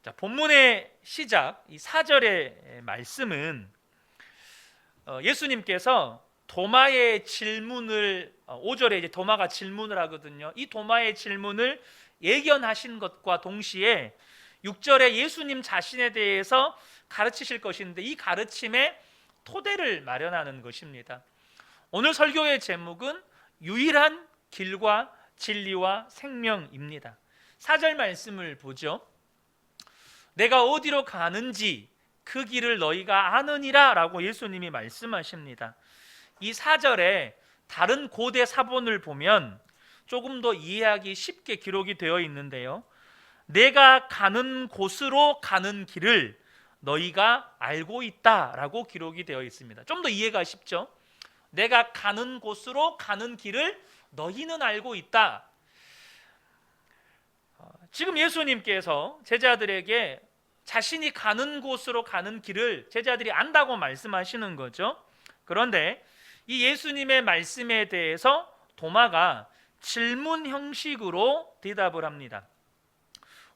자, 본문의 시작 이 4절의 말씀은 예수님께서 도마의 질문을 5절에 이제 도마가 질문을 하거든요. 이 도마의 질문을 예견하신 것과 동시에 6절에 예수님 자신에 대해서 가르치실 것인데 이 가르침의 토대를 마련하는 것입니다. 오늘 설교의 제목은 유일한 길과 진리와 생명입니다. 4절 말씀을 보죠. 내가 어디로 가는지 그 길을 너희가 아느니라 라고 예수님이 말씀하십니다. 이 4절에 다른 고대 사본을 보면 조금 더 이해하기 쉽게 기록이 되어 있는데요, 내가 가는 곳으로 가는 길을 너희가 알고 있다 라고 기록이 되어 있습니다. 좀 더 이해가 쉽죠? 내가 가는 곳으로 가는 길을 너희는 알고 있다. 지금 예수님께서 제자들에게 자신이 가는 곳으로 가는 길을 제자들이 안다고 말씀하시는 거죠. 그런데 이 예수님의 말씀에 대해서 도마가 질문 형식으로 대답을 합니다.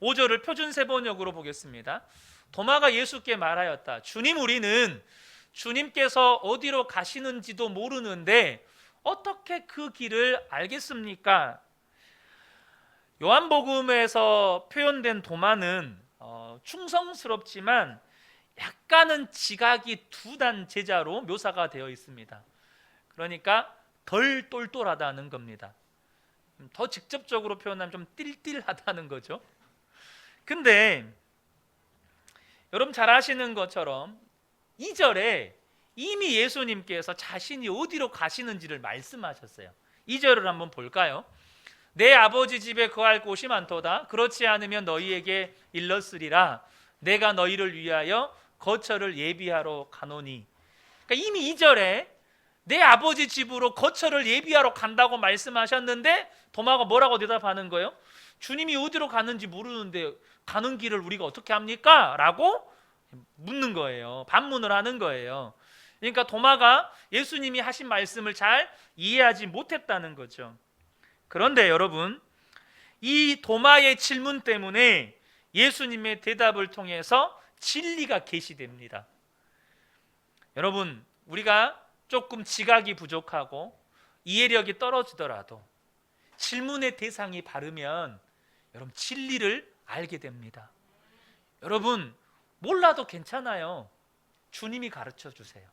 5절을 표준세번역으로 보겠습니다. 도마가 예수께 말하였다. 주님, 우리는 주님께서 어디로 가시는지도 모르는데 어떻게 그 길을 알겠습니까? 요한복음에서 표현된 도마는 충성스럽지만 약간은 지각이 두단 제자로 묘사가 되어 있습니다. 그러니까 덜 똘똘하다는 겁니다. 더 직접적으로 표현하면 좀 띨띨하다는 거죠. 근데 여러분 잘 아시는 것처럼 2절에 이미 예수님께서 자신이 어디로 가시는지를 말씀하셨어요. 2절을 한번 볼까요? 내 아버지 집에 거할 곳이 많도다. 그렇지 않으면 너희에게 일렀으리라. 내가 너희를 위하여 거처를 예비하러 가노니. 그러니까 이미 2절에 내 아버지 집으로 거처를 예비하러 간다고 말씀하셨는데 도마가 뭐라고 대답하는 거예요? 주님이 어디로 가는지 모르는데 가는 길을 우리가 어떻게 합니까? 라고 묻는 거예요. 반문을 하는 거예요. 그러니까 도마가 예수님이 하신 말씀을 잘 이해하지 못했다는 거죠. 그런데 여러분, 이 도마의 질문 때문에 예수님의 대답을 통해서 진리가 계시됩니다. 여러분, 우리가 조금 지각이 부족하고 이해력이 떨어지더라도 질문의 대상이 바르면 여러분 진리를 알게 됩니다. 여러분, 몰라도 괜찮아요. 주님이 가르쳐 주세요.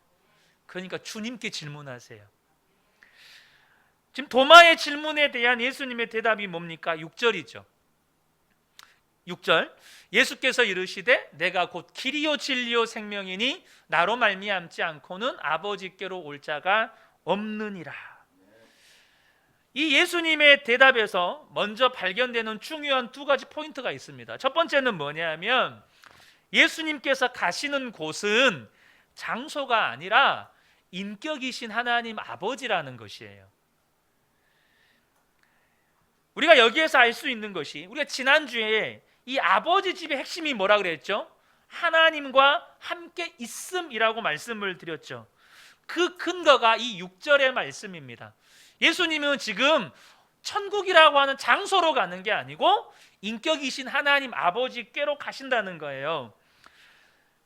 그러니까 주님께 질문하세요. 지금 도마의 질문에 대한 예수님의 대답이 뭡니까? 6절이죠. 6절, 예수께서 이르시되 내가 곧 길이요 진리요 생명이니 나로 말미암지 않고는 아버지께로 올 자가 없느니라. 이 예수님의 대답에서 먼저 발견되는 중요한 두 가지 포인트가 있습니다. 첫 번째는 뭐냐면 예수님께서 가시는 곳은 장소가 아니라 인격이신 하나님 아버지라는 것이에요. 우리가 여기에서 알 수 있는 것이, 우리가 지난주에 이 아버지 집의 핵심이 뭐라 그랬죠? 하나님과 함께 있음이라고 말씀을 드렸죠. 그 근거가 이 6절의 말씀입니다. 예수님은 지금 천국이라고 하는 장소로 가는 게 아니고 인격이신 하나님 아버지께로 가신다는 거예요.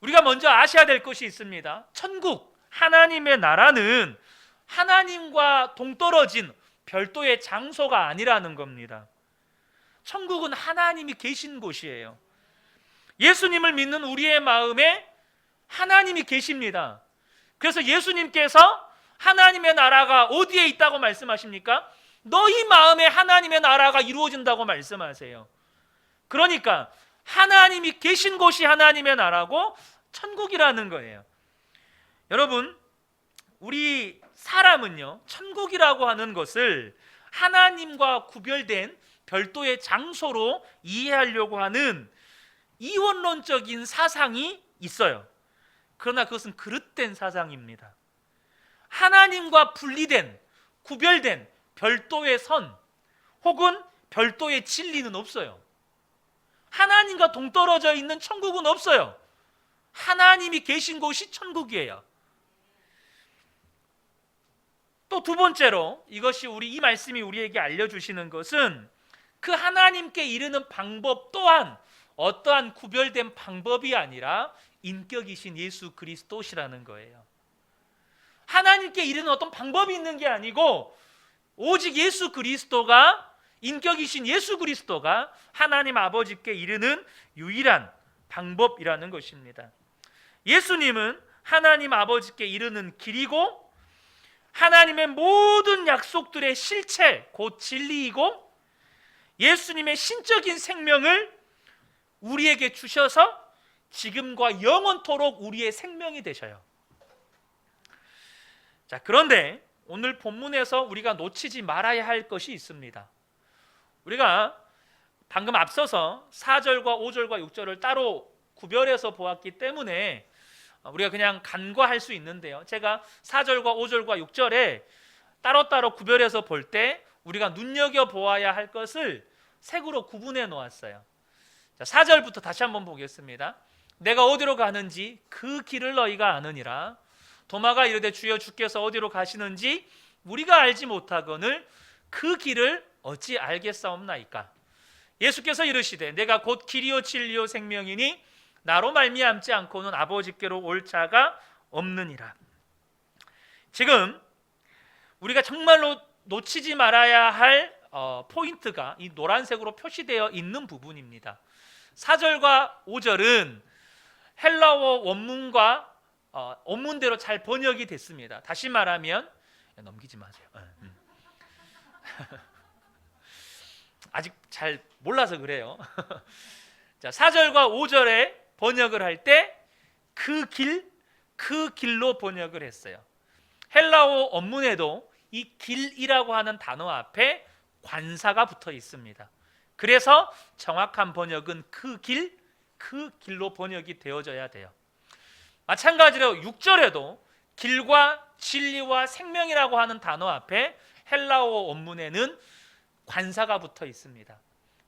우리가 먼저 아셔야 될 것이 있습니다. 천국, 하나님의 나라는 하나님과 동떨어진 별도의 장소가 아니라는 겁니다. 천국은 하나님이 계신 곳이에요. 예수님을 믿는 우리의 마음에 하나님이 계십니다. 그래서 예수님께서 하나님의 나라가 어디에 있다고 말씀하십니까? 너희 마음에 하나님의 나라가 이루어진다고 말씀하세요. 그러니까 하나님이 계신 곳이 하나님의 나라고 천국이라는 거예요. 여러분, 우리 사람은요, 천국이라고 하는 것을 하나님과 구별된 별도의 장소로 이해하려고 하는 이원론적인 사상이 있어요. 그러나 그것은 그릇된 사상입니다. 하나님과 분리된, 구별된 별도의 선 혹은 별도의 진리는 없어요. 하나님과 동떨어져 있는 천국은 없어요. 하나님이 계신 곳이 천국이에요. 또 두 번째로 이것이 이 말씀이 우리에게 알려주시는 것은 그 하나님께 이르는 방법 또한 어떠한 구별된 방법이 아니라 인격이신 예수 그리스도시라는 거예요. 하나님께 이르는 어떤 방법이 있는 게 아니고 오직 예수 그리스도가, 인격이신 예수 그리스도가 하나님 아버지께 이르는 유일한 방법이라는 것입니다. 예수님은 하나님 아버지께 이르는 길이고 하나님의 모든 약속들의 실체, 곧 진리이고 예수님의 신적인 생명을 우리에게 주셔서 지금과 영원토록 우리의 생명이 되셔요. 자, 그런데 오늘 본문에서 우리가 놓치지 말아야 할 것이 있습니다. 우리가 방금 앞서서 4절과 5절과 6절을 따로 구별해서 보았기 때문에 우리가 그냥 간과할 수 있는데요, 제가 4절과 5절과 6절에 따로따로 구별해서 볼 때 우리가 눈여겨보아야 할 것을 색으로 구분해 놓았어요. 자, 4절부터 다시 한번 보겠습니다. 내가 어디로 가는지 그 길을 너희가 아느니라. 도마가 이르되 주여 주께서 어디로 가시는지 우리가 알지 못하거늘 그 길을 어찌 알겠사옵나이까. 예수께서 이르시되 내가 곧 길이요 진리요 생명이니 나로 말미암지 않고는 아버지께로 올 자가 없느니라. 지금 우리가 정말로 놓치지 말아야 할 포인트가 이 노란색으로 표시되어 있는 부분입니다. 4절과 5절은 헬라어 원문과 원문대로 잘 번역이 됐습니다. 다시 말하면 넘기지 마세요. 아직 잘 몰라서 그래요. 자, 4절과 5절에 번역을 할 때 그 길로 번역을 했어요. 헬라어 원문에도 이 길이라고 하는 단어 앞에 관사가 붙어 있습니다. 그래서 정확한 번역은 그 길로 번역이 되어져야 돼요. 마찬가지로 6절에도 길과 진리와 생명이라고 하는 단어 앞에 헬라어 원문에는 관사가 붙어 있습니다.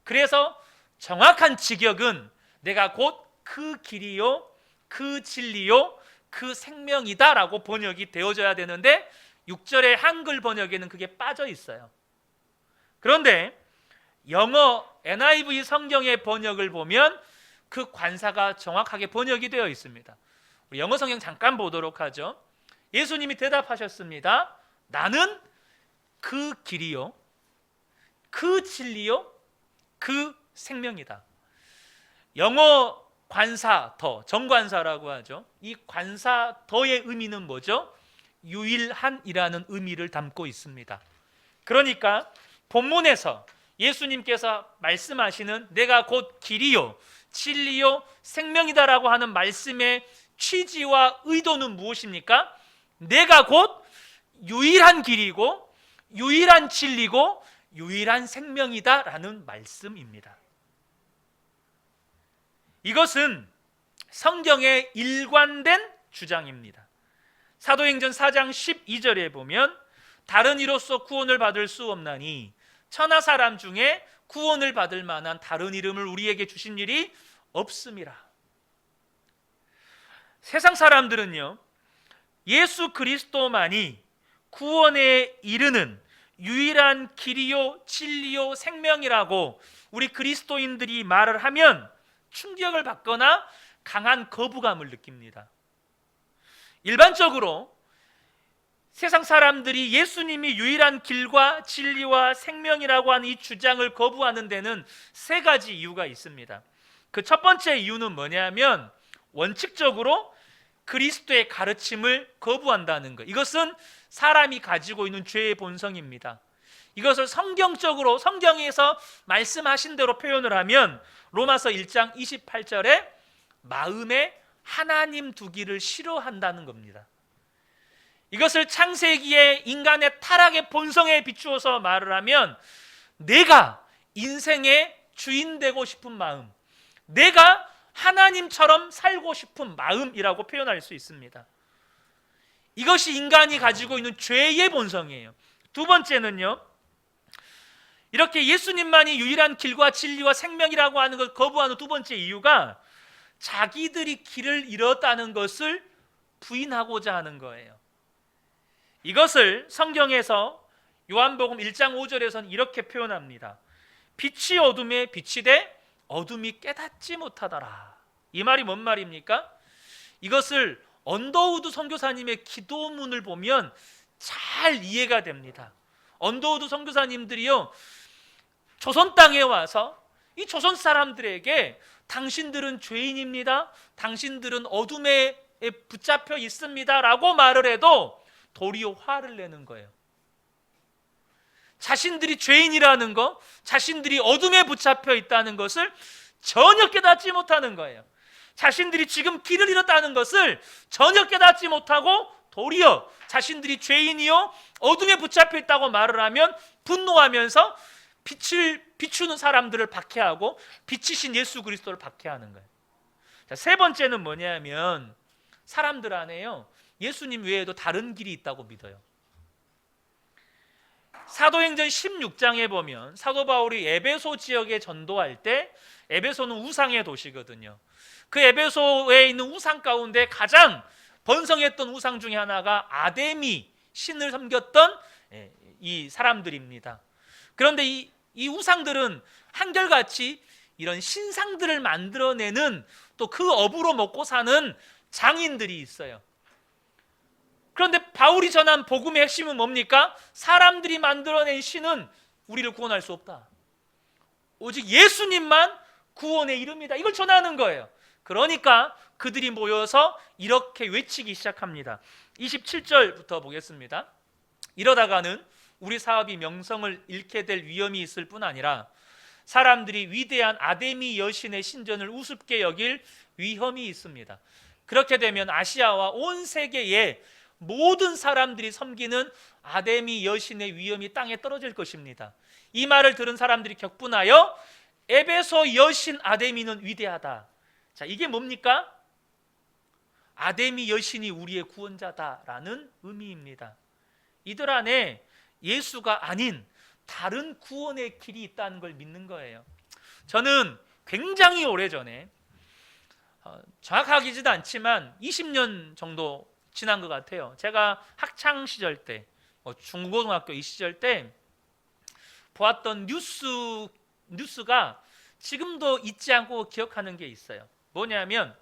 그래서 정확한 직역은 내가 곧 그 길이요 그 진리요 그 생명이다 라고 번역이 되어져야 되는데 6절의 한글 번역에는 그게 빠져 있어요. 그런데 영어 NIV 성경의 번역을 보면 그 관사가 정확하게 번역이 되어 있습니다. 우리 영어 성경 잠깐 보도록 하죠. 예수님이 대답하셨습니다. 나는 그 길이요 그 진리요 그 생명이다. 영어 관사 더, 정관사라고 하죠. 이 관사 더의 의미는 뭐죠? 유일한이라는 의미를 담고 있습니다. 그러니까 본문에서 예수님께서 말씀하시는 내가 곧 길이요 진리요 생명이다라고 하는 말씀의 취지와 의도는 무엇입니까? 내가 곧 유일한 길이고 유일한 진리고 유일한 생명이다라는 말씀입니다. 이것은 성경의 일관된 주장입니다. 사도행전 4장 12절에 보면 다른 이로써 구원을 받을 수 없나니 천하 사람 중에 구원을 받을 만한 다른 이름을 우리에게 주신 일이 없음이라. 세상 사람들은요, 예수 그리스도만이 구원에 이르는 유일한 길이요 진리요 생명이라고 우리 그리스도인들이 말을 하면 충격을 받거나 강한 거부감을 느낍니다. 일반적으로 세상 사람들이 예수님이 유일한 길과 진리와 생명이라고 하는 이 주장을 거부하는 데는 세 가지 이유가 있습니다. 그 첫 번째 이유는 뭐냐면 원칙적으로 그리스도의 가르침을 거부한다는 것. 이것은 사람이 가지고 있는 죄의 본성입니다. 이것을 성경적으로 성경에서 말씀하신 대로 표현을 하면 로마서 1장 28절에 마음에 하나님 두기를 싫어한다는 겁니다. 이것을 창세기의 인간의 타락의 본성에 비추어서 말을 하면 내가 인생의 주인 되고 싶은 마음, 내가 하나님처럼 살고 싶은 마음이라고 표현할 수 있습니다. 이것이 인간이 가지고 있는 죄의 본성이에요. 두 번째는요, 이렇게 예수님만이 유일한 길과 진리와 생명이라고 하는 걸 거부하는 두 번째 이유가 자기들이 길을 잃었다는 것을 부인하고자 하는 거예요. 이것을 성경에서 요한복음 1장 5절에서는 이렇게 표현합니다. 빛이 어둠에 빛이 돼 어둠이 깨닫지 못하더라. 이 말이 뭔 말입니까? 이것을 언더우드 선교사님의 기도문을 보면 잘 이해가 됩니다. 언더우드 선교사님들이요, 조선 땅에 와서 이 조선 사람들에게 당신들은 죄인입니다, 당신들은 어둠에 붙잡혀 있습니다 라고 말을 해도 도리어 화를 내는 거예요. 자신들이 죄인이라는 거, 자신들이 어둠에 붙잡혀 있다는 것을 전혀 깨닫지 못하는 거예요. 자신들이 지금 길을 잃었다는 것을 전혀 깨닫지 못하고 도리어 자신들이 죄인이요 어둠에 붙잡혀 있다고 말을 하면 분노하면서 빛을 비추는 사람들을 박해하고 빛이신 예수 그리스도를 박해하는 거예요. 자, 세 번째는 뭐냐면 사람들 안에요 예수님 외에도 다른 길이 있다고 믿어요. 사도행전 16장에 보면 사도 바울이 에베소 지역에 전도할 때, 에베소는 우상의 도시거든요. 그 에베소에 있는 우상 가운데 가장 번성했던 우상 중에 하나가 아데미 신을 섬겼던 이 사람들입니다. 그런데 이 우상들은 한결같이 이런 신상들을 만들어내는 또 그 업으로 먹고 사는 장인들이 있어요. 그런데 바울이 전한 복음의 핵심은 뭡니까? 사람들이 만들어낸 신은 우리를 구원할 수 없다. 오직 예수님만 구원의 이름이다. 이걸 전하는 거예요. 그러니까 그들이 모여서 이렇게 외치기 시작합니다. 27절부터 보겠습니다. 이러다가는 우리 사업이 명성을 잃게 될 위험이 있을 뿐 아니라 사람들이 위대한 아데미 여신의 신전을 우습게 여길 위험이 있습니다. 그렇게 되면 아시아와 온 세계에 모든 사람들이 섬기는 아데미 여신의 위엄이 땅에 떨어질 것입니다. 이 말을 들은 사람들이 격분하여 에베소 여신 아데미는 위대하다. 자, 이게 뭡니까? 아데미 여신이 우리의 구원자다라는 의미입니다. 이들 안에 예수가 아닌 다른 구원의 길이 있다는 걸 믿는 거예요. 저는 굉장히 오래전에 정확하지도 않지만 20년 정도 지난 것 같아요. 제가 학창 시절 때, 중고등학교 이 시절 때 보았던 뉴스가 지금도 잊지 않고 기억하는 게 있어요. 뭐냐면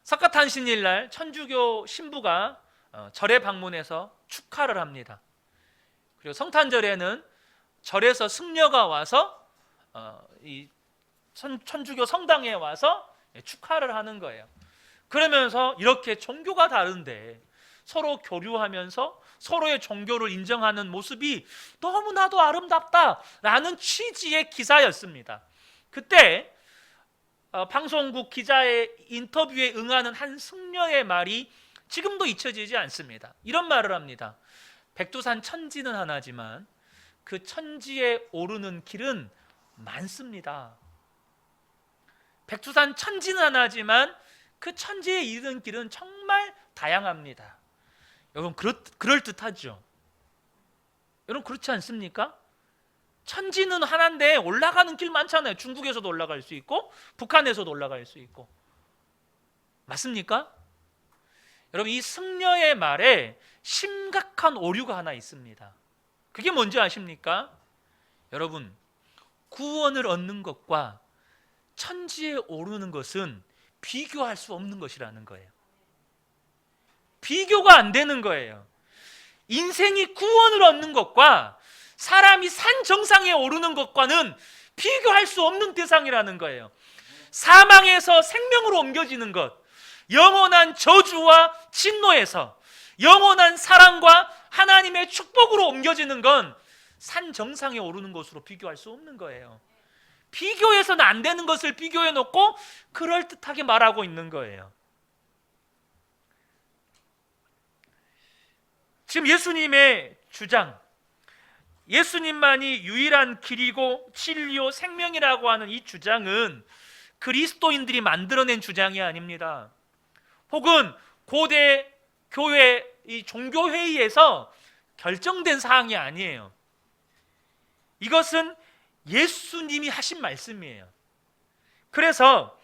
석가탄신일 날 천주교 신부가 절에 방문해서 축하를 합니다. 그리고 성탄절에는 절에서 승려가 와서 이 천주교 성당에 와서 축하를 하는 거예요. 그러면서 이렇게 종교가 다른데 서로 교류하면서 서로의 종교를 인정하는 모습이 너무나도 아름답다라는 취지의 기사였습니다. 그때 방송국 기자의 인터뷰에 응하는 한 승려의 말이 지금도 잊혀지지 않습니다. 이런 말을 합니다. 백두산 천지는 하나지만 그 천지에 오르는 길은 많습니다. 백두산 천지는 하나지만 그 천지에 이르는 길은 정말 다양합니다. 여러분 그럴듯하죠? 여러분 그렇지 않습니까? 천지는 하나인데 올라가는 길 많잖아요. 중국에서도 올라갈 수 있고 북한에서도 올라갈 수 있고. 맞습니까? 여러분 이 승려의 말에 심각한 오류가 하나 있습니다. 그게 뭔지 아십니까? 여러분 구원을 얻는 것과 천지에 오르는 것은 비교할 수 없는 것이라는 거예요. 비교가 안 되는 거예요. 인생이 구원을 얻는 것과 사람이 산 정상에 오르는 것과는 비교할 수 없는 대상이라는 거예요. 사망에서 생명으로 옮겨지는 것, 영원한 저주와 진노에서 영원한 사랑과 하나님의 축복으로 옮겨지는 건 산 정상에 오르는 것으로 비교할 수 없는 거예요. 비교해서는 안 되는 것을 비교해 놓고 그럴듯하게 말하고 있는 거예요. 지금 예수님의 주장, 예수님만이 유일한 길이고 진리요 생명이라고 하는 이 주장은 그리스도인들이 만들어낸 주장이 아닙니다. 혹은 고대 교회 이 종교회의에서 결정된 사항이 아니에요. 이것은 예수님이 하신 말씀이에요. 그래서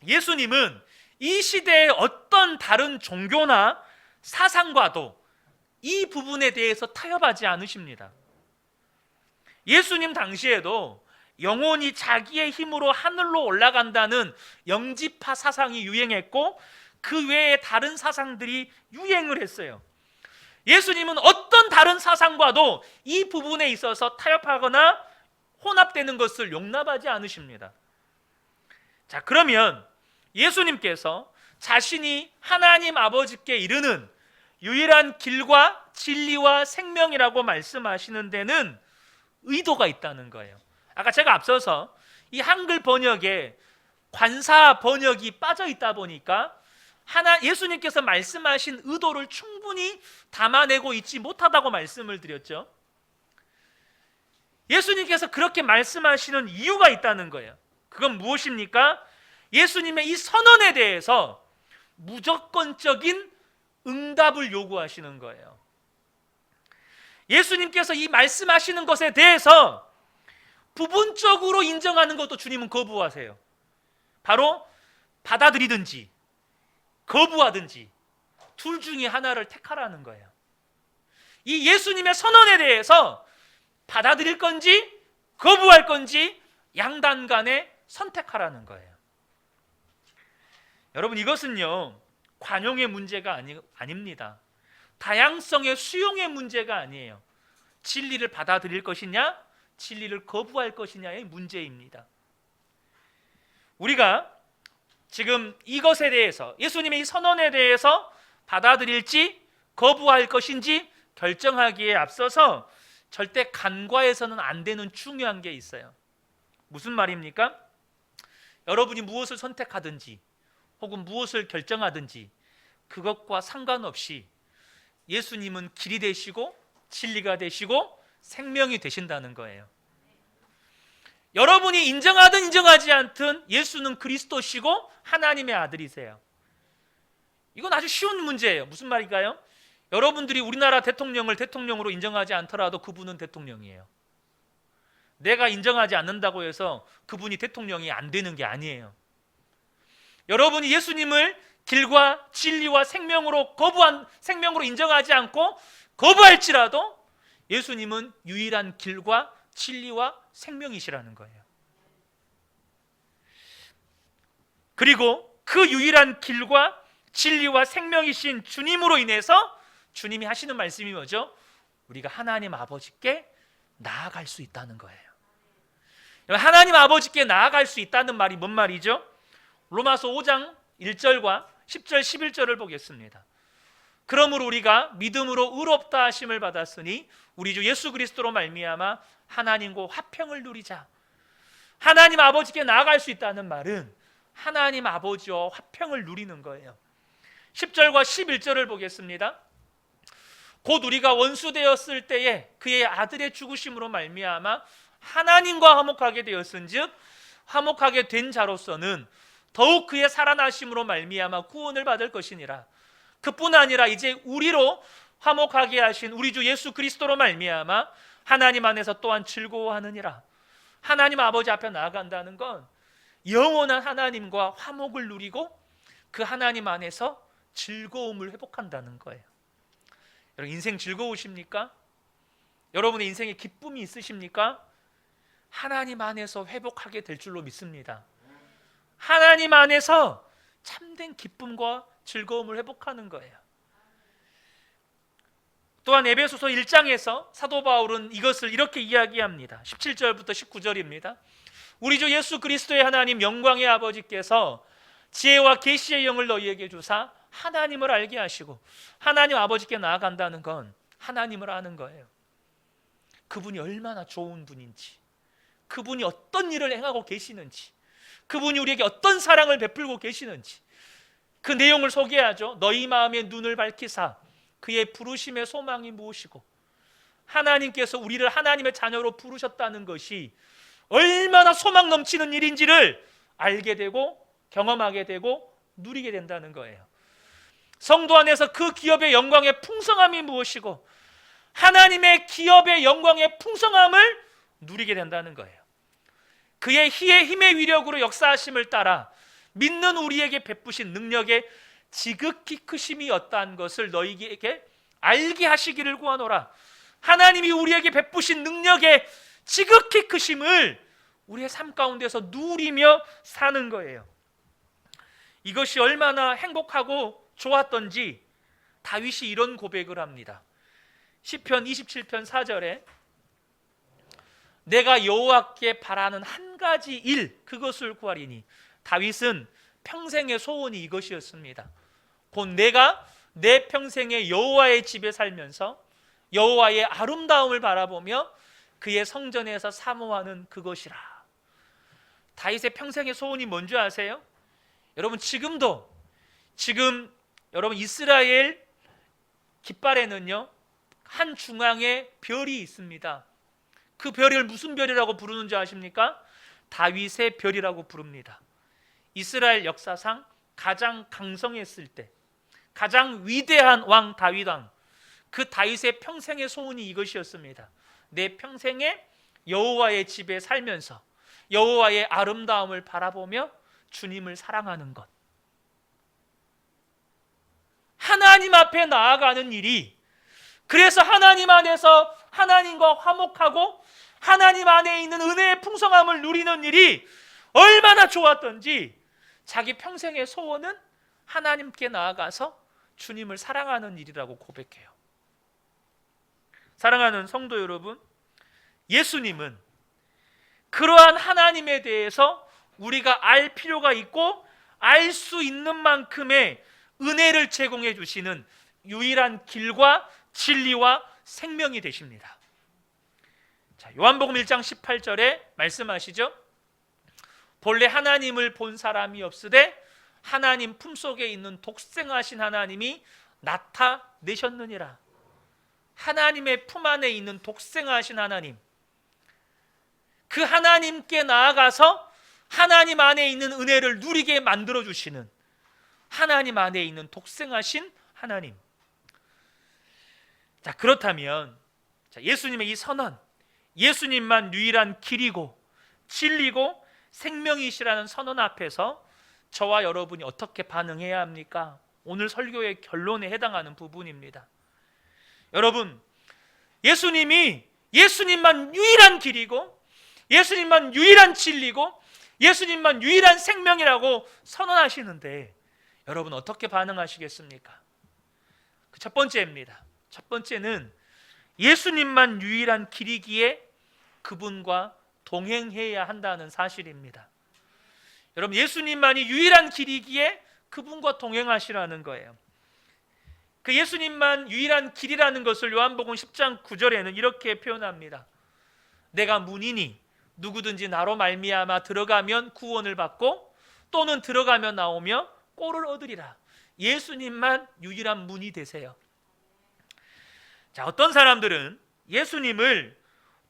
예수님은 이 시대의 어떤 다른 종교나 사상과도 이 부분에 대해서 타협하지 않으십니다. 예수님 당시에도 영혼이 자기의 힘으로 하늘로 올라간다는 영지파 사상이 유행했고 그 외에 다른 사상들이 유행을 했어요. 예수님은 어떤 다른 사상과도 이 부분에 있어서 타협하거나 혼합되는 것을 용납하지 않으십니다. 자, 그러면 예수님께서 자신이 하나님 아버지께 이르는 유일한 길과 진리와 생명이라고 말씀하시는 데는 의도가 있다는 거예요. 아까 제가 앞서서 이 한글 번역에 관사 번역이 빠져 있다 보니까 예수님께서 말씀하신 의도를 충분히 담아내고 있지 못하다고 말씀을 드렸죠. 예수님께서 그렇게 말씀하시는 이유가 있다는 거예요. 그건 무엇입니까? 예수님의 이 선언에 대해서 무조건적인 응답을 요구하시는 거예요. 예수님께서 이 말씀하시는 것에 대해서 부분적으로 인정하는 것도 주님은 거부하세요. 바로 받아들이든지 거부하든지 둘 중에 하나를 택하라는 거예요. 이 예수님의 선언에 대해서 받아들일 건지 거부할 건지 양단 간에 선택하라는 거예요. 여러분, 이것은요 관용의 문제가 아닙니다. 다양성의 수용의 문제가 아니에요. 진리를 받아들일 것이냐 진리를 거부할 것이냐의 문제입니다. 우리가 지금 이것에 대해서 예수님의 이 선언에 대해서 받아들일지 거부할 것인지 결정하기에 앞서서 절대 간과해서는 안 되는 중요한 게 있어요. 무슨 말입니까? 여러분이 무엇을 선택하든지 혹은 무엇을 결정하든지 그것과 상관없이 예수님은 길이 되시고 진리가 되시고 생명이 되신다는 거예요. 여러분이 인정하든 인정하지 않든 예수는 그리스도시고 하나님의 아들이세요. 이건 아주 쉬운 문제예요. 무슨 말일까요? 여러분들이 우리나라 대통령을 대통령으로 인정하지 않더라도 그분은 대통령이에요. 내가 인정하지 않는다고 해서 그분이 대통령이 안 되는 게 아니에요. 여러분이 예수님을 길과 진리와 생명으로 인정하지 않고 거부할지라도 예수님은 유일한 길과 진리와 생명이시라는 거예요. 그리고 그 유일한 길과 진리와 생명이신 주님으로 인해서 주님이 하시는 말씀이 뭐죠? 우리가 하나님 아버지께 나아갈 수 있다는 거예요. 하나님 아버지께 나아갈 수 있다는 말이 뭔 말이죠? 로마서 5장 1절과 10절 11절을 보겠습니다. 그러므로 우리가 믿음으로 의롭다 하심을 받았으니 우리 주 예수 그리스도로 말미암아 하나님과 화평을 누리자. 하나님 아버지께 나아갈 수 있다는 말은 하나님 아버지와 화평을 누리는 거예요. 10절과 11절을 보겠습니다. 곧 우리가 원수 되었을 때에 그의 아들의 죽으심으로 말미암아 하나님과 화목하게 되었은즉 화목하게 된 자로서는 더욱 그의 살아나심으로 말미암아 구원을 받을 것이니라. 그뿐 아니라 이제 우리로 화목하게 하신 우리 주 예수 그리스도로 말미암아 하나님 안에서 또한 즐거워하느니라. 하나님 아버지 앞에 나아간다는 건 영원한 하나님과 화목을 누리고 그 하나님 안에서 즐거움을 회복한다는 거예요. 여러분, 인생 즐거우십니까? 여러분의 인생에 기쁨이 있으십니까? 하나님 안에서 회복하게 될 줄로 믿습니다. 하나님 안에서 참된 기쁨과 즐거움을 회복하는 거예요. 또한 에베소서 1장에서 사도 바울은 이것을 이렇게 이야기합니다. 17절부터 19절입니다. 우리 주 예수 그리스도의 하나님 영광의 아버지께서 지혜와 계시의 영을 너희에게 주사 하나님을 알게 하시고, 하나님 아버지께 나아간다는 건 하나님을 아는 거예요. 그분이 얼마나 좋은 분인지, 그분이 어떤 일을 행하고 계시는지, 그분이 우리에게 어떤 사랑을 베풀고 계시는지 그 내용을 소개하죠. 너희 마음의 눈을 밝히사 그의 부르심의 소망이 무엇이고, 하나님께서 우리를 하나님의 자녀로 부르셨다는 것이 얼마나 소망 넘치는 일인지를 알게 되고 경험하게 되고 누리게 된다는 거예요. 성도 안에서 그 기업의 영광의 풍성함이 무엇이고 하나님의 기업의 영광의 풍성함을 누리게 된다는 거예요. 그의 힘의 위력으로 역사하심을 따라 믿는 우리에게 베푸신 능력의 지극히 크심이 어떠한 것을 너희에게 알게 하시기를 구하노라. 하나님이 우리에게 베푸신 능력의 지극히 크심을 우리의 삶 가운데서 누리며 사는 거예요. 이것이 얼마나 행복하고 좋았던지 다윗이 이런 고백을 합니다. 시편 27편 4절에 내가 여호와께 바라는 한 가지 일 그것을 구하리니, 다윗은 평생의 소원이 이것이었습니다. 곧 내가 내 평생에 여호와의 집에 살면서 여호와의 아름다움을 바라보며 그의 성전에서 사모하는 그것이라. 다윗의 평생의 소원이 뭔지 아세요? 여러분, 지금 여러분 이스라엘 깃발에는요 한 중앙에 별이 있습니다. 그 별을 무슨 별이라고 부르는지 아십니까? 다윗의 별이라고 부릅니다. 이스라엘 역사상 가장 강성했을 때 가장 위대한 왕 다윗 왕, 그 다윗의 평생의 소원이 이것이었습니다. 내 평생에 여호와의 집에 살면서 여호와의 아름다움을 바라보며 주님을 사랑하는 것, 하나님 앞에 나아가는 일이, 그래서 하나님 안에서 하나님과 화목하고 하나님 안에 있는 은혜의 풍성함을 누리는 일이 얼마나 좋았던지 자기 평생의 소원은 하나님께 나아가서 주님을 사랑하는 일이라고 고백해요. 사랑하는 성도 여러분, 예수님은 그러한 하나님에 대해서 우리가 알 필요가 있고 알 수 있는 만큼의 은혜를 제공해 주시는 유일한 길과 진리와 생명이 되십니다. 자, 요한복음 1장 18절에 말씀하시죠. 본래 하나님을 본 사람이 없으되 하나님 품속에 있는 독생하신 하나님이 나타내셨느니라. 하나님의 품 안에 있는 독생하신 하나님, 그 하나님께 나아가서 하나님 안에 있는 은혜를 누리게 만들어주시는 하나님 안에 있는 독생하신 하나님. 자, 그렇다면 예수님의 이 선언, 예수님만 유일한 길이고 진리고 생명이시라는 선언 앞에서 저와 여러분이 어떻게 반응해야 합니까? 오늘 설교의 결론에 해당하는 부분입니다. 여러분, 예수님만 유일한 길이고 예수님만 유일한 진리고 예수님만 유일한 생명이라고 선언하시는데 여러분 어떻게 반응하시겠습니까? 그 첫 번째입니다. 첫 번째는 예수님만 유일한 길이기에 그분과 동행해야 한다는 사실입니다. 여러분, 예수님만이 유일한 길이기에 그분과 동행하시라는 거예요. 그 예수님만 유일한 길이라는 것을 요한복음 10장 9절에는 이렇게 표현합니다. 내가 문이니 누구든지 나로 말미암아 들어가면 구원을 받고 또는 들어가며 나오며 꼴을 얻으리라. 예수님만 유일한 문이 되세요. 자, 어떤 사람들은 예수님을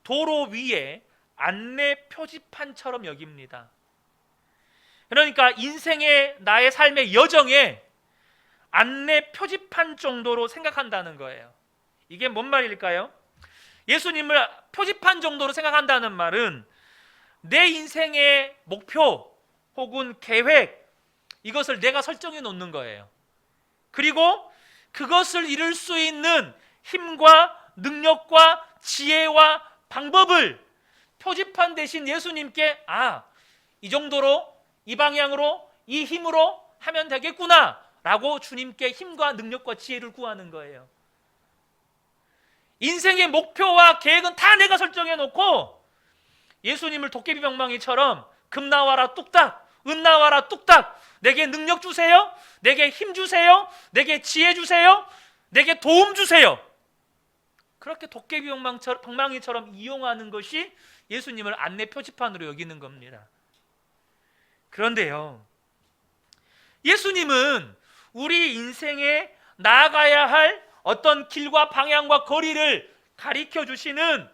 도로 위에 안내 표지판처럼 여깁니다. 그러니까 인생의 나의 삶의 여정에 안내 표지판 정도로 생각한다는 거예요. 이게 뭔 말일까요? 예수님을 표지판 정도로 생각한다는 말은 내 인생의 목표 혹은 계획, 이것을 내가 설정해 놓는 거예요. 그리고 그것을 이룰 수 있는 힘과 능력과 지혜와 방법을 표지판 대신 예수님께 이 정도로 이 방향으로 이 힘으로 하면 되겠구나 라고 주님께 힘과 능력과 지혜를 구하는 거예요. 인생의 목표와 계획은 다 내가 설정해 놓고 예수님을 도깨비 방망이처럼 금 나와라 뚝딱, 은 나와라 뚝딱, 내게 능력 주세요, 내게 힘 주세요, 내게 지혜 주세요, 내게 도움 주세요. 그렇게 도깨비 방망이처럼 이용하는 것이 예수님을 안내 표지판으로 여기는 겁니다. 그런데요, 예수님은 우리 인생에 나아가야 할 어떤 길과 방향과 거리를 가리켜 주시는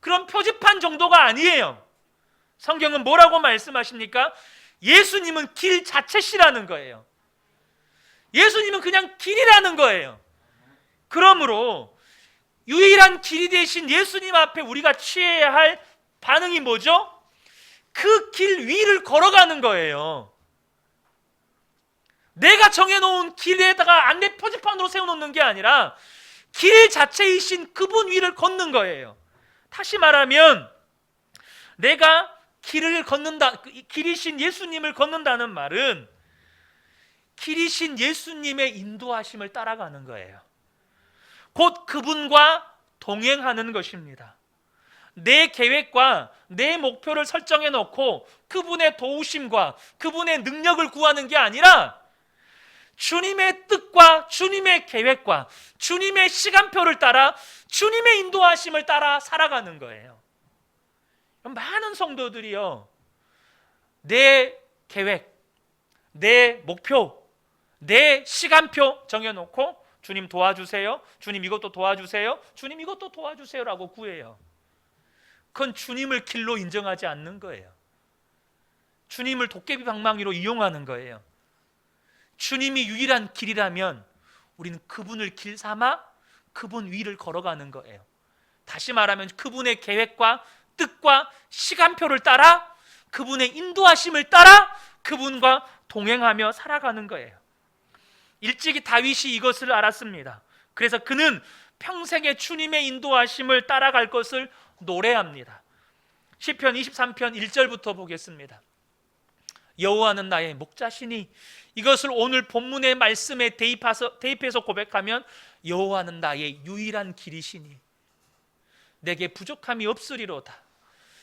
그런 표지판 정도가 아니에요. 성경은 뭐라고 말씀하십니까? 예수님은 길 자체시라는 거예요. 예수님은 그냥 길이라는 거예요. 그러므로 유일한 길이 되신 예수님 앞에 우리가 취해야 할 반응이 뭐죠? 그 길 위를 걸어가는 거예요. 내가 정해놓은 길에다가 안내 표지판으로 세워놓는 게 아니라 길 자체이신 그분 위를 걷는 거예요. 다시 말하면 내가 길을 걷는다, 길이신 예수님을 걷는다는 말은 길이신 예수님의 인도하심을 따라가는 거예요. 곧 그분과 동행하는 것입니다. 내 계획과 내 목표를 설정해 놓고 그분의 도우심과 그분의 능력을 구하는 게 아니라 주님의 뜻과 주님의 계획과 주님의 시간표를 따라 주님의 인도하심을 따라 살아가는 거예요. 많은 성도들이요, 내 계획, 내 목표, 내 시간표 정해놓고 주님 도와주세요, 주님 이것도 도와주세요, 주님 이것도 도와주세요라고 구해요. 그건 주님을 길로 인정하지 않는 거예요. 주님을 도깨비 방망이로 이용하는 거예요. 주님이 유일한 길이라면 우리는 그분을 길 삼아 그분 위를 걸어가는 거예요. 다시 말하면 그분의 계획과 뜻과 시간표를 따라 그분의 인도하심을 따라 그분과 동행하며 살아가는 거예요. 일찍이 다윗이 이것을 알았습니다. 그래서 그는 평생에 주님의 인도하심을 따라갈 것을 노래합니다. 시편 23편 1절부터 보겠습니다. 여호와는 나의 목자시니, 이것을 오늘 본문의 말씀에 대입해서 고백하면 여호와는 나의 유일한 길이시니 내게 부족함이 없으리로다.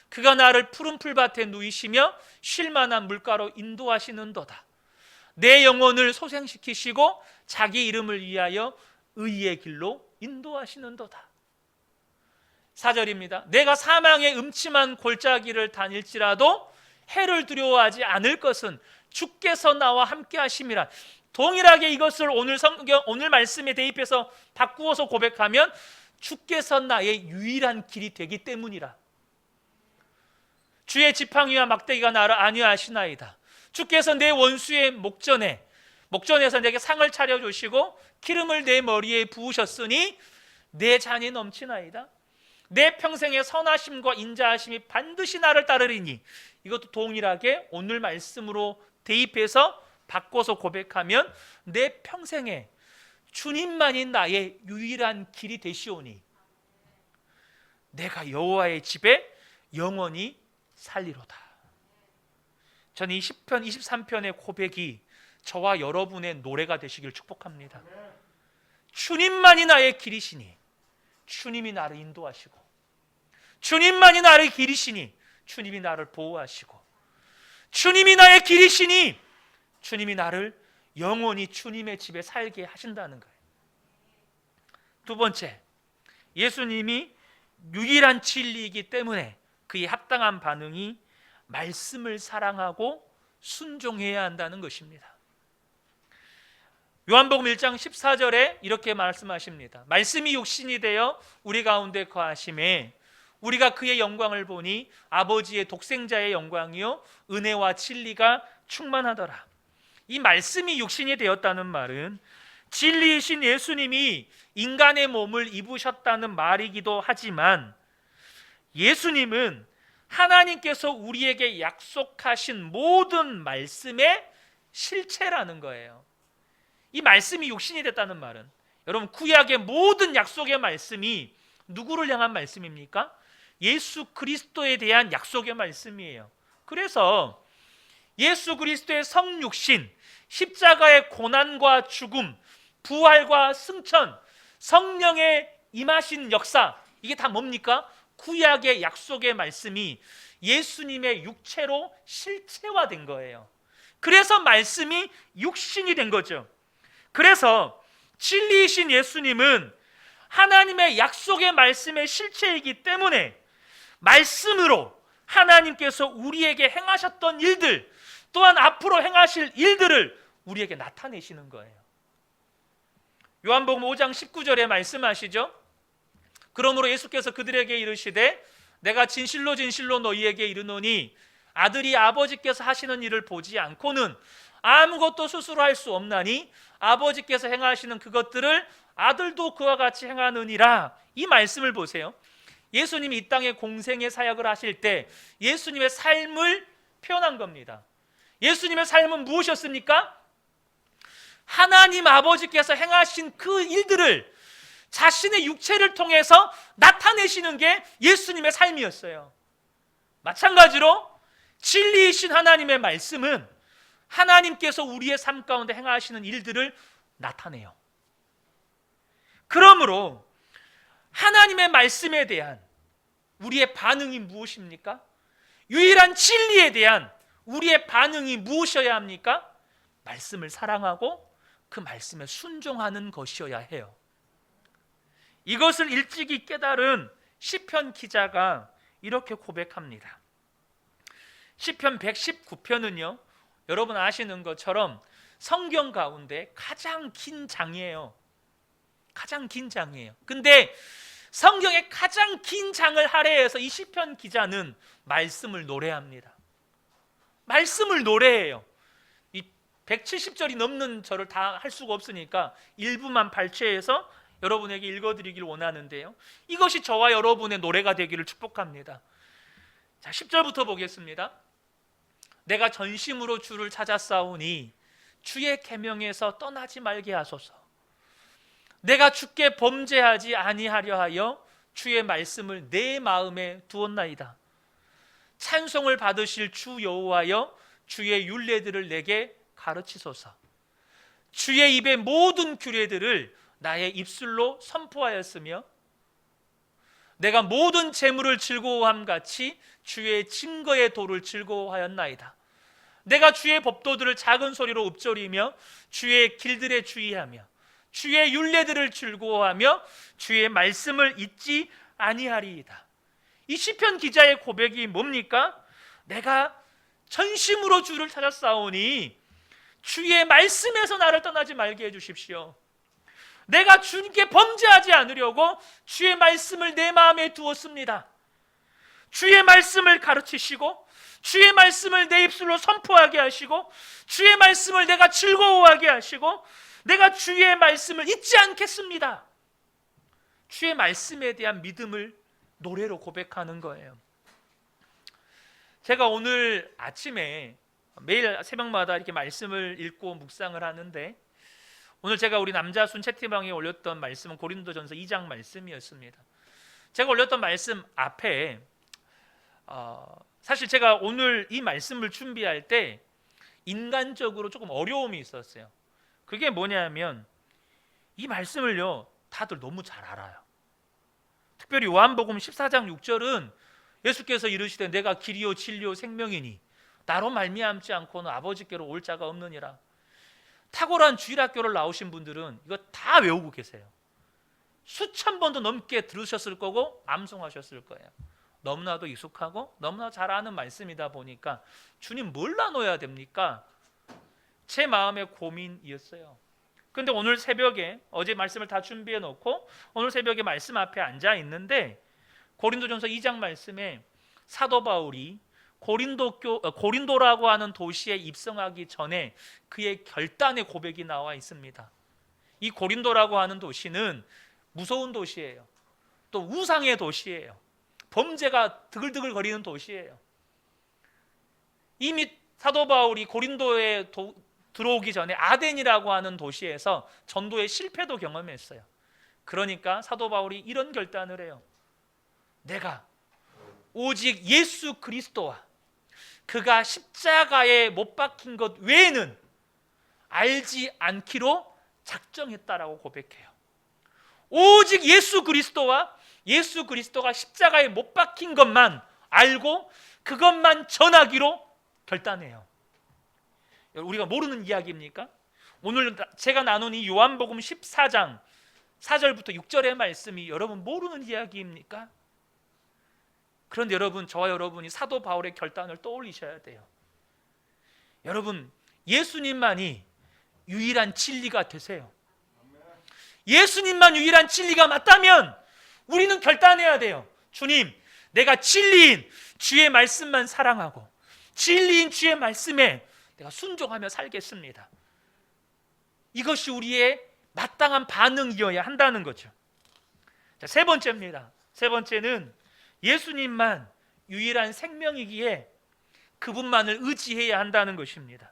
그가 나를 푸른 풀밭에 누이시며 쉴 만한 물가로 인도하시는도다. 내 영혼을 소생시키시고 자기 이름을 위하여 의의 길로 인도하시는도다. 4절입니다. 내가 사망의 음침한 골짜기를 다닐지라도 해를 두려워하지 않을 것은 주께서 나와 함께 하심이라. 동일하게 이것을 오늘 말씀에 대입해서 바꾸어서 고백하면 주께서 나의 유일한 길이 되기 때문이라. 주의 지팡이와 막대기가 나를 안위하시나이다. 주께서 내 원수의 목전에서 내게 상을 차려주시고 기름을 내 머리에 부으셨으니 내 잔이 넘치나이다. 내 평생의 선하심과 인자하심이 반드시 나를 따르리니. 이것도 동일하게 오늘 말씀으로 대입해서 바꿔서 고백하면 내 평생에 주님만이 나의 유일한 길이 되시오니 내가 여호와의 집에 영원히 살리로다. 저는 이 시편 23편의 고백이 저와 여러분의 노래가 되시길 축복합니다. 주님만이 나의 길이시니 주님이 나를 인도하시고, 주님만이 나의 길이시니 주님이 나를 보호하시고, 주님이 나의 길이시니 주님이 나를 영원히 주님의 집에 살게 하신다는 거예요. 두 번째, 예수님이 유일한 진리이기 때문에 그에 합당한 반응이 말씀을 사랑하고 순종해야 한다는 것입니다. 요한복음 1장 14절에 이렇게 말씀하십니다. 말씀이 육신이 되어 우리 가운데 거하심에 우리가 그의 영광을 보니 아버지의 독생자의 영광이요 은혜와 진리가 충만하더라. 이 말씀이 육신이 되었다는 말은 진리이신 예수님이 인간의 몸을 입으셨다는 말이기도 하지만, 예수님은 하나님께서 우리에게 약속하신 모든 말씀의 실체라는 거예요. 이 말씀이 육신이 됐다는 말은, 여러분, 구약의 모든 약속의 말씀이 누구를 향한 말씀입니까? 예수 그리스도에 대한 약속의 말씀이에요. 그래서 예수 그리스도의 성육신, 십자가의 고난과 죽음, 부활과 승천, 성령의 임하신 역사, 이게 다 뭡니까? 구약의 약속의 말씀이 예수님의 육체로 실체화된 거예요. 그래서 말씀이 육신이 된 거죠. 그래서 진리이신 예수님은 하나님의 약속의 말씀의 실체이기 때문에 말씀으로 하나님께서 우리에게 행하셨던 일들, 또한 앞으로 행하실 일들을 우리에게 나타내시는 거예요. 요한복음 5장 19절에 말씀하시죠. 그러므로 예수께서 그들에게 이르시되 내가 진실로 진실로 너희에게 이르노니 아들이 아버지께서 하시는 일을 보지 않고는 아무것도 스스로 할 수 없나니 아버지께서 행하시는 그것들을 아들도 그와 같이 행하느니라. 이 말씀을 보세요. 예수님이 이 땅에 공생의 사역을 하실 때 예수님의 삶을 표현한 겁니다. 예수님의 삶은 무엇이었습니까? 하나님 아버지께서 행하신 그 일들을 자신의 육체를 통해서 나타내시는 게 예수님의 삶이었어요. 마찬가지로 진리이신 하나님의 말씀은 하나님께서 우리의 삶 가운데 행하시는 일들을 나타내요. 그러므로 하나님의 말씀에 대한 우리의 반응이 무엇입니까? 유일한 진리에 대한 우리의 반응이 무엇이어야 합니까? 말씀을 사랑하고 그 말씀에 순종하는 것이어야 해요. 이것을 일찍이 깨달은 시편 기자가 이렇게 고백합니다. 시편 119편은요, 여러분 아시는 것처럼 성경 가운데 가장 긴 장이에요. 가장 긴 장이에요. 근데 성경의 가장 긴 장을 할애해서 이 시편 기자는 말씀을 노래합니다. 말씀을 노래해요. 이 170절이 넘는 절을 다 할 수가 없으니까 일부만 발췌해서 여러분에게 읽어드리길 원하는데요, 이것이 저와 여러분의 노래가 되기를 축복합니다. 자, 10절부터 보겠습니다. 내가 전심으로 주를 찾았사오니 주의 계명에서 떠나지 말게 하소서. 내가 주께 범죄하지 아니하려 하여 주의 말씀을 내 마음에 두었나이다. 찬송을 받으실 주 여호와여, 주의 율례들을 내게 가르치소서. 주의 입의 모든 규례들을 나의 입술로 선포하였으며 내가 모든 재물을 즐거워함 같이 주의 증거의 도를 즐거워하였나이다. 내가 주의 법도들을 작은 소리로 읊조리며 주의 길들에 주의하며 주의 율례들을 즐거워하며 주의 말씀을 잊지 아니하리이다. 이 시편 기자의 고백이 뭡니까? 내가 전심으로 주를 찾았사오니 주의 말씀에서 나를 떠나지 말게 해주십시오. 내가 주님께 범죄하지 않으려고 주의 말씀을 내 마음에 두었습니다. 주의 말씀을 가르치시고 주의 말씀을 내 입술로 선포하게 하시고 주의 말씀을 내가 즐거워하게 하시고 내가 주의 말씀을 잊지 않겠습니다. 주의 말씀에 대한 믿음을 노래로 고백하는 거예요. 제가 오늘 아침에 매일 새벽마다 이렇게 말씀을 읽고 묵상을 하는데, 오늘 제가 우리 남자순 채팅방에 올렸던 말씀은 고린도전서 2장 말씀이었습니다. 제가 올렸던 말씀 앞에 사실 제가 오늘 이 말씀을 준비할 때 인간적으로 조금 어려움이 있었어요. 그게 뭐냐면 이 말씀을요 다들 너무 잘 알아요. 특별히 요한복음 14장 6절은 예수께서 이르시되 내가 길이요 진리요 생명이니 나로 말미암지 않고는 아버지께로 올 자가 없느니라. 탁월한 주일학교를 나오신 분들은 이거 다 외우고 계세요. 수천 번도 넘게 들으셨을 거고 암송하셨을 거예요. 너무나도 익숙하고 너무나 잘 아는 말씀이다 보니까 주님 뭘 나눠야 됩니까? 제 마음의 고민이었어요. 근데 오늘 새벽에 어제 말씀을 다 준비해 놓고 오늘 새벽에 말씀 앞에 앉아 있는데 고린도전서 2장 말씀에 사도 바울이 고린도라고 하는 도시에 입성하기 전에 그의 결단의 고백이 나와 있습니다. 이 고린도라고 하는 도시는 무서운 도시예요. 또 우상의 도시예요. 범죄가 드글드글 거리는 도시예요. 이미 사도 바울이 고린도에 들어오기 전에 아덴이라고 하는 도시에서 전도의 실패도 경험했어요. 그러니까 사도 바울이 이런 결단을 해요. 내가 오직 예수 그리스도와 그가 십자가에 못 박힌 것 외에는 알지 않기로 작정했다라고 고백해요. 오직 예수 그리스도가 십자가에 못 박힌 것만 알고 그것만 전하기로 결단해요. 우리가 모르는 이야기입니까? 오늘 제가 나눈 이 요한복음 14장 4절부터 6절의 말씀이 여러분 모르는 이야기입니까? 그런데 여러분, 저와 여러분이 사도 바울의 결단을 떠올리셔야 돼요. 여러분, 예수님만이 유일한 진리가 되세요. 예수님만 유일한 진리가 맞다면 우리는 결단해야 돼요. 주님, 내가 진리인 주의 말씀만 사랑하고 진리인 주의 말씀에 내가 순종하며 살겠습니다. 이것이 우리의 마땅한 반응이어야 한다는 거죠. 자, 세 번째입니다. 세 번째는 예수님만 유일한 생명이기에 그분만을 의지해야 한다는 것입니다.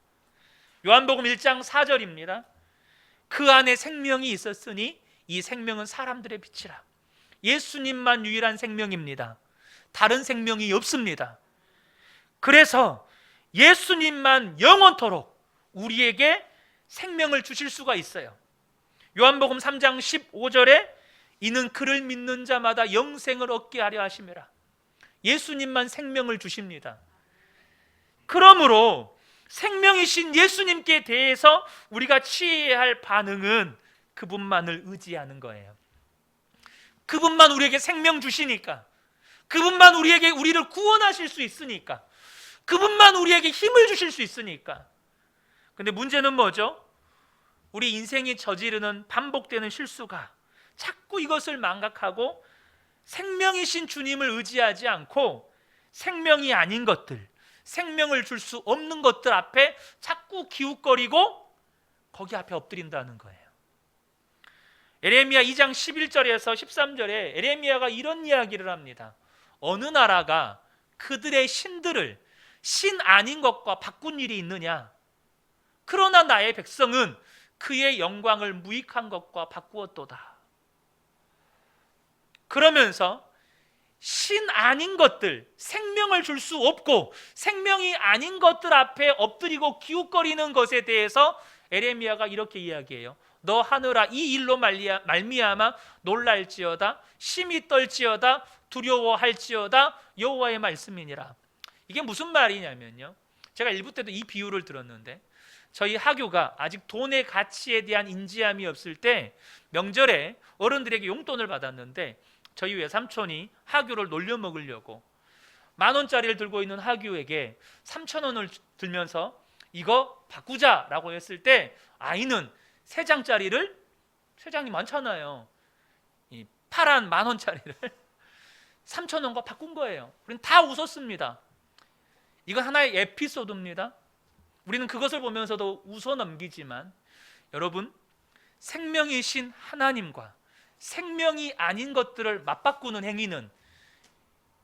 요한복음 1장 4절입니다. 그 안에 생명이 있었으니 이 생명은 사람들의 빛이라. 예수님만 유일한 생명입니다. 다른 생명이 없습니다. 그래서 예수님만 영원토록 우리에게 생명을 주실 수가 있어요. 요한복음 3장 15절에 이는 그를 믿는 자마다 영생을 얻게 하려 하심이라. 예수님만 생명을 주십니다. 그러므로 생명이신 예수님께 대해서 우리가 취해야 할 반응은 그분만을 의지하는 거예요. 그분만 우리에게 생명 주시니까, 그분만 우리를 구원하실 수 있으니까, 그분만 우리에게 힘을 주실 수 있으니까. 근데 문제는 뭐죠? 우리 인생이 저지르는 반복되는 실수가 자꾸 이것을 망각하고 생명이신 주님을 의지하지 않고 생명이 아닌 것들, 생명을 줄 수 없는 것들 앞에 자꾸 기웃거리고 거기 앞에 엎드린다는 거예요. 에레미야 2장 11절에서 13절에 에레미야가 이런 이야기를 합니다. 어느 나라가 그들의 신들을 신 아닌 것과 바꾼 일이 있느냐? 그러나 나의 백성은 그의 영광을 무익한 것과 바꾸었도다. 그러면서 신 아닌 것들, 생명을 줄 수 없고 생명이 아닌 것들 앞에 엎드리고 기웃거리는 것에 대해서 에레미야가 이렇게 이야기해요. 너 하늘아, 이 일로 말미암아 놀랄지어다, 심히 떨지어다, 두려워할지어다, 여호와의 말씀이니라. 이게 무슨 말이냐면요, 제가 일부 때도 이 비유를 들었는데, 저희 하교가 아직 돈의 가치에 대한 인지함이 없을 때 명절에 어른들에게 용돈을 받았는데, 저희 외삼촌이 하교를 놀려먹으려고 10,000원짜리를 들고 있는 하교에게 3,000원을 들면서 이거 바꾸자라고 했을 때, 아이는 3장짜리를, 3장이 많잖아요, 이 파란 10,000원짜리를 3,000원과 바꾼 거예요. 우리는 다 웃었습니다. 이건 하나의 에피소드입니다. 우리는 그것을 보면서도 웃어 넘기지만, 여러분, 생명이신 하나님과 생명이 아닌 것들을 맞바꾸는 행위는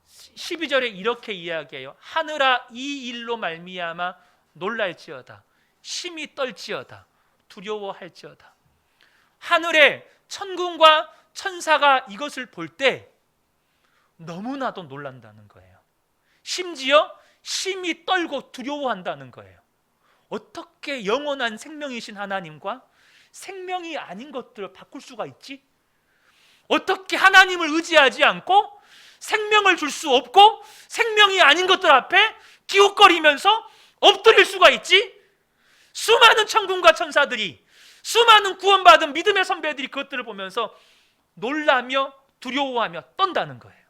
12절에 이렇게 이야기해요. 하늘아, 이 일로 말미암아 놀랄지어다, 심히 떨지어다, 두려워할지어다. 하늘에 천군과 천사가 이것을 볼 때 너무나도 놀란다는 거예요. 심지어 심히 떨고 두려워한다는 거예요. 어떻게 영원한 생명이신 하나님과 생명이 아닌 것들을 바꿀 수가 있지? 어떻게 하나님을 의지하지 않고 생명을 줄 수 없고 생명이 아닌 것들 앞에 기웃거리면서 엎드릴 수가 있지? 수많은 천군과 천사들이, 수많은 구원받은 믿음의 선배들이 그것들을 보면서 놀라며 두려워하며 떤다는 거예요.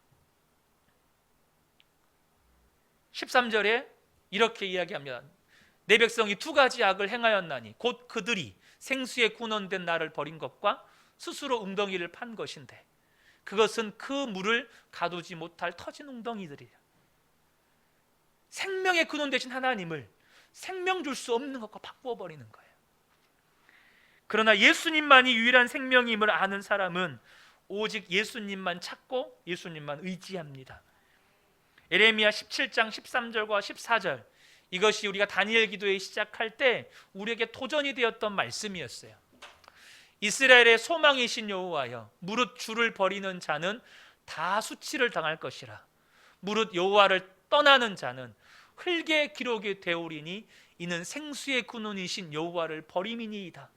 13절에 이렇게 이야기합니다. 내 백성이 2가지 악을 행하였나니 곧 그들이 생수에 군원된 나를 버린 것과 스스로 웅덩이를 판 것인데 그것은 그 물을 가두지 못할 터진 웅덩이들이야. 생명의 근원 되신 하나님을 생명 줄 수 없는 것과 바꾸어 버리는 거예요. 그러나 예수님만이 유일한 생명임을 아는 사람은 오직 예수님만 찾고 예수님만 의지합니다. 에레미야 17장 13절과 14절, 이것이 우리가 다니엘 기도회 시작할 때 우리에게 도전이 되었던 말씀이었어요. 이스라엘의 소망이신 여호와여, 무릇 주를 버리는 자는 다 수치를 당할 것이라. 무릇 여호와를 떠나는 자는 흙의 기록이 되오리니 이는 생수의 근원이신 여호와를 버림이니이다.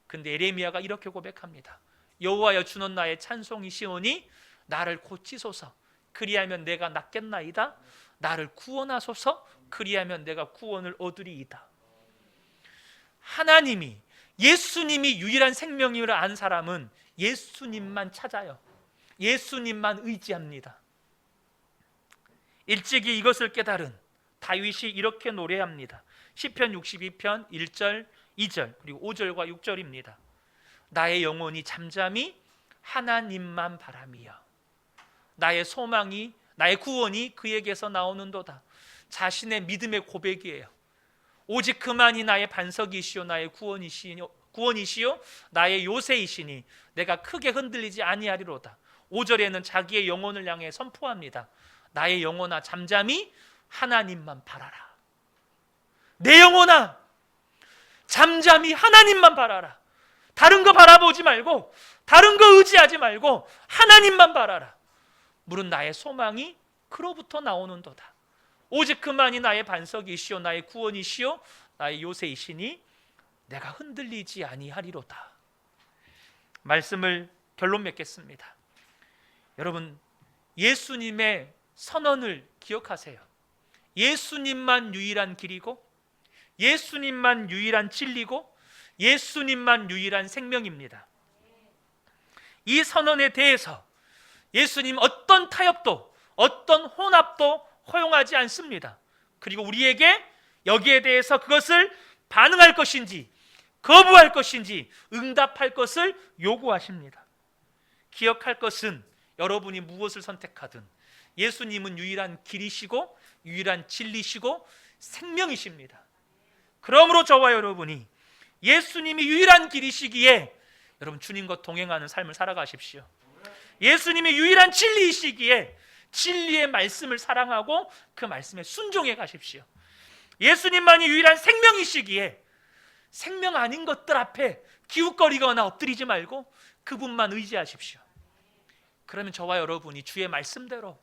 근데 에레미야가 이렇게 고백합니다. 여호와여, 주는 나의 찬송이시오니 나를 고치소서. 그리하면 내가 낫겠나이다. 나를 구원하소서. 그리하면 내가 구원을 얻으리이다. 하나님이, 예수님이 유일한 생명임을 아는 사람은 예수님만 찾아요. 예수님만 의지합니다. 일찍이 이것을 깨달은 다윗이 이렇게 노래합니다. 시편 62편 1절, 2절 그리고 5절과 6절입니다. 나의 영혼이 잠잠히 하나님만 바라미여 나의 소망이, 나의 구원이 그에게서 나오는도다. 자신의 믿음의 고백이에요. 오직 그만이 나의 반석이시요 나의 구원이시요 나의 요새이시니 내가 크게 흔들리지 아니하리로다. 5절에는 자기의 영혼을 향해 선포합니다. 나의 영혼아, 잠잠히 하나님만 바라라. 내 영혼아, 잠잠히 하나님만 바라라. 다른 거 바라보지 말고, 다른 거 의지하지 말고 하나님만 바라라. 물은 나의 소망이 그로부터 나오는도다. 오직 그만이 나의 반석이시오 나의 구원이시오 나의 요새이시니 내가 흔들리지 아니하리로다. 말씀을 결론 맺겠습니다. 여러분, 예수님의 선언을 기억하세요. 예수님만 유일한 길이고 예수님만 유일한 진리고 예수님만 유일한 생명입니다. 이 선언에 대해서 예수님 어떤 타협도 어떤 혼합도 허용하지 않습니다. 그리고 우리에게 여기에 대해서 그것을 반응할 것인지 거부할 것인지 응답할 것을 요구하십니다. 기억할 것은 여러분이 무엇을 선택하든 예수님은 유일한 길이시고 유일한 진리시고 생명이십니다. 그러므로 저와 여러분이 예수님이 유일한 길이시기에 여러분 주님과 동행하는 삶을 살아가십시오. 예수님이 유일한 진리이시기에 진리의 말씀을 사랑하고 그 말씀에 순종해 가십시오. 예수님만이 유일한 생명이시기에 생명 아닌 것들 앞에 기웃거리거나 엎드리지 말고 그분만 의지하십시오. 그러면 저와 여러분이 주의 말씀대로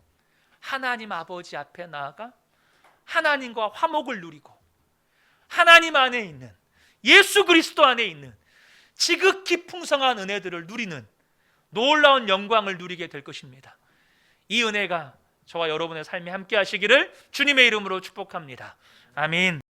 하나님 아버지 앞에 나아가 하나님과 화목을 누리고 하나님 안에 있는 예수 그리스도 안에 있는 지극히 풍성한 은혜들을 누리는 놀라운 영광을 누리게 될 것입니다. 이 은혜가 저와 여러분의 삶에 함께 하시기를 주님의 이름으로 축복합니다. 아멘.